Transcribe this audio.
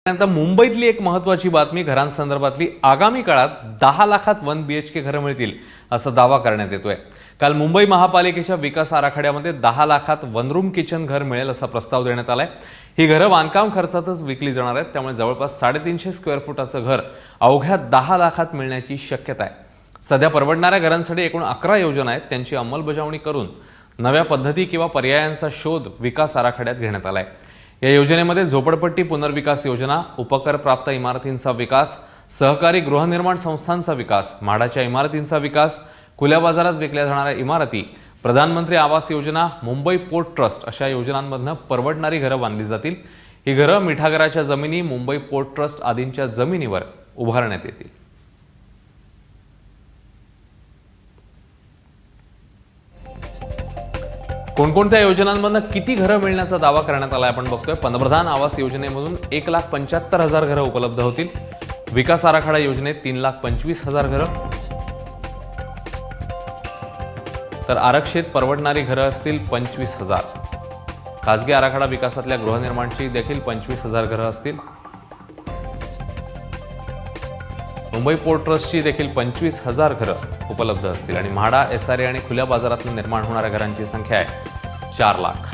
त्यानंतर मुंबईतली एक महत्त्वाची बातमी, घरांसंदर्भातली। आगामी काळात 10 लाखात 1 BHK घरं मिळतील असा दावा करण्यात येतोय। काल मुंबई महापालिकेच्या विकास आराखड्यामध्ये 10 लाखात 1 रूम किचन घर मिळेल असा प्रस्ताव देण्यात आलाय। ही घरं बांधकाम खर्चातच विकली जाणार आहेत, त्यामुळे जवळपास 350 स्क्वेअर फुटाचं घर अवघ्या 10 लाखात मिळण्याची शक्यता आहे। सध्या परवडणाऱ्या घरांसाठी एकूण 11 योजना आहेत, त्यांची अंमलबजावणी करून नव्या पद्धती किंवा पर्यायांचा शोध विकास आराखड्यात घेण्यात आलाय। या योजनेमध्ये झोपडपट्टी पुनर्विकास योजना, उपकर प्राप्त इमारतींचा विकास, सहकारी गृहनिर्माण संस्थांचा विकास, म्हाडाच्या इमारतींचा विकास, खुल्या बाजारात विकल्या जाणाऱ्या इमारती, प्रधानमंत्री आवास योजना, मुंबई पोर्ट ट्रस्ट अशा योजनांमधून परवडणारी घरं बांधली जातील। ही घरं मिठागराच्या जमिनी, मुंबई पोर्ट ट्रस्ट आदींच्या जमिनीवर उभारण्यात येतील। कोणकोणत्या योजनांमधून किती घरं मिळण्याचा दावा करण्यात आला आपण बघतोय। पंतप्रधान आवास योजनेमधून 1,75,000 घरं उपलब्ध होतील। विकास आराखडा योजनेत 3,25,000 घरं, तर आरक्षित परवडणारी घरं असतील 25,000। खासगी आराखडा विकासातल्या गृहनिर्माणची देखील 25,000 घरं असतील। मुंबई पोर्ट ट्रस्टची देखील 25,000 घरं उपलब्ध असतील आणि म्हाडा, SRA आणि खुल्या बाजारातून निर्माण होणाऱ्या घरांची संख्या आहे 4 लाख।